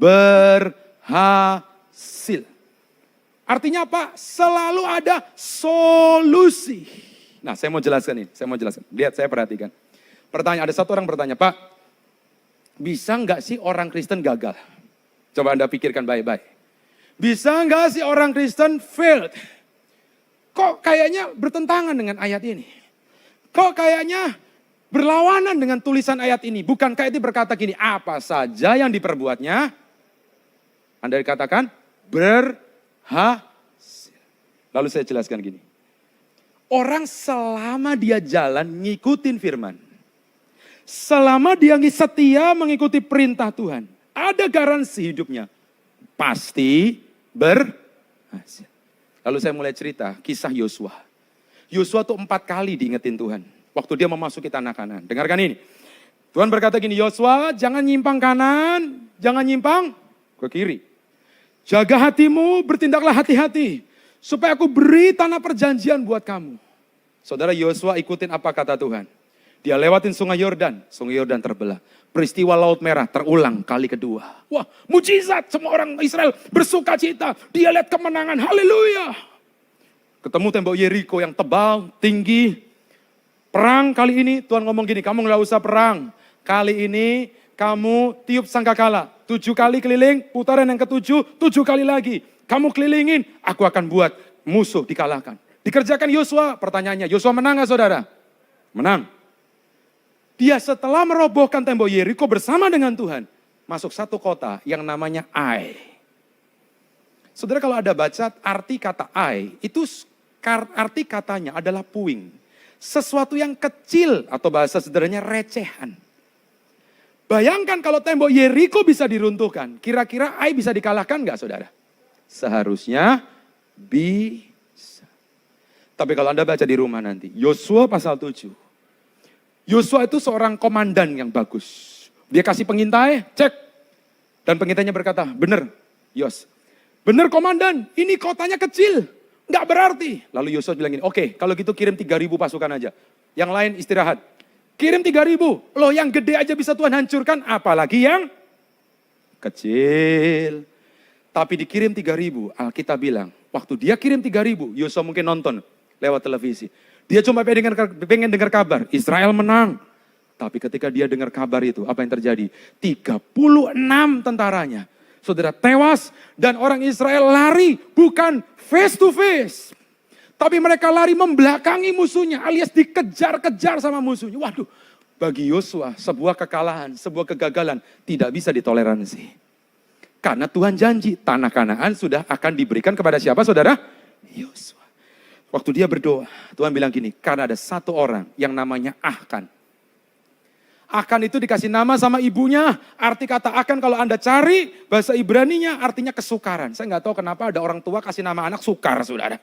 berhasil. Artinya apa? Selalu ada solusi. Nah, saya mau jelaskan ini. Lihat, saya perhatikan. Pertanyaan, ada satu orang bertanya, Pak, bisa nggak sih orang Kristen gagal? Coba Anda pikirkan baik-baik. Bisa nggak sih orang Kristen failed? Kok kayaknya bertentangan dengan ayat ini? Kok kayaknya berlawanan dengan tulisan ayat ini? Bukankah itu berkata gini, apa saja yang diperbuatnya, Anda dikatakan berhasil. Lalu saya jelaskan gini. Orang selama dia jalan ngikutin firman, selama dia setia mengikuti perintah Tuhan, ada garansi hidupnya pasti berhasil. Lalu saya mulai cerita kisah Yosua. Yosua tuh 4 kali diingetin Tuhan waktu dia memasuki tanah Kanaan. Dengarkan ini. Tuhan berkata gini, Yosua jangan nyimpang kanan, jangan nyimpang ke kiri. Jaga hatimu, bertindaklah hati-hati. Supaya aku beri tanah perjanjian buat kamu. Saudara, Yosua ikutin apa kata Tuhan. Dia lewatin sungai Yordan terbelah. Peristiwa Laut Merah terulang kali kedua. Wah, mujizat, semua orang Israel bersuka cita. Dia lihat kemenangan, haleluya. Ketemu tembok Yeriko yang tebal, tinggi. Perang kali ini, Tuhan ngomong gini, kamu nggak usah perang. Kali ini kamu tiup sangkakala. 7 kali keliling, putaran yang ke-7, 7 kali lagi. Kamu kelilingin, aku akan buat musuh dikalahkan. Dikerjakan Yosua, pertanyaannya, Yosua menang gak saudara? Menang. Dia setelah merobohkan tembok Yeriko bersama dengan Tuhan, masuk satu kota yang namanya Ai. Saudara, kalau ada baca arti kata Ai, itu arti katanya adalah puing. Sesuatu yang kecil atau bahasa sederhananya recehan. Bayangkan kalau tembok Yeriko bisa diruntuhkan, kira-kira Ai bisa dikalahkan gak saudara? Seharusnya bisa. Tapi kalau Anda baca di rumah nanti, Yosua pasal 7. Yosua itu seorang komandan yang bagus. Dia kasih pengintai, cek. Dan pengintainya berkata, benar Yos. Benar komandan, ini kotanya kecil. Nggak berarti. Lalu Yosua bilang gini, oke kalau gitu kirim 3.000 pasukan aja. Yang lain istirahat. Kirim 3.000. Loh yang gede aja bisa Tuhan hancurkan, apalagi yang kecil. Tapi dikirim 3.000, Alkitab bilang, waktu dia kirim 3.000, Yosua mungkin nonton lewat televisi. Dia cuma pengen dengar kabar, Israel menang. Tapi ketika dia dengar kabar itu, apa yang terjadi? 36 tentaranya, saudara, tewas dan orang Israel lari, bukan face to face. Tapi mereka lari membelakangi musuhnya, alias dikejar-kejar sama musuhnya. Waduh, bagi Yosua sebuah kekalahan, sebuah kegagalan tidak bisa ditoleransi. Karena Tuhan janji, tanah Kanaan sudah akan diberikan kepada siapa saudara? Yosua. Waktu dia berdoa, Tuhan bilang gini, karena ada satu orang yang namanya Akan. Akan itu dikasih nama sama ibunya, arti kata Akan kalau Anda cari, bahasa Ibraninya artinya kesukaran. Saya nggak tahu kenapa ada orang tua kasih nama anak Sukar, saudara.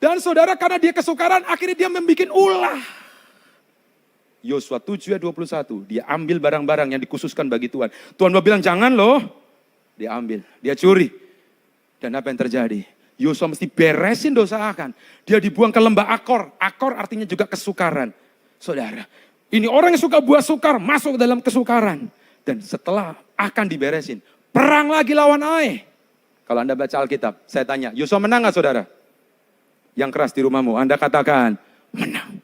Dan saudara karena dia kesukaran, akhirnya dia membuat ulah. Yosua 7 ayat 21, dia ambil barang-barang yang dikhususkan bagi Tuhan. Tuhan bilang jangan loh, dia ambil, dia curi. Dan apa yang terjadi? Yosua mesti beresin dosa Akan. Dia dibuang ke lembah Akor. Akor artinya juga kesukaran. Saudara, ini orang yang suka buah sukar, masuk ke dalam kesukaran. Dan setelah Akan diberesin, perang lagi lawan Ai. Kalau Anda baca Alkitab, saya tanya, Yosua menang gak saudara? Yang keras di rumahmu, Anda katakan, menang.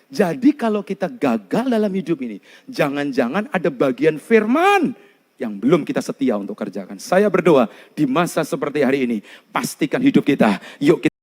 Jadi kalau kita gagal dalam hidup ini, jangan-jangan ada bagian firman yang belum kita setia untuk kerjakan. Saya berdoa di masa seperti hari ini, pastikan hidup kita, yuk kita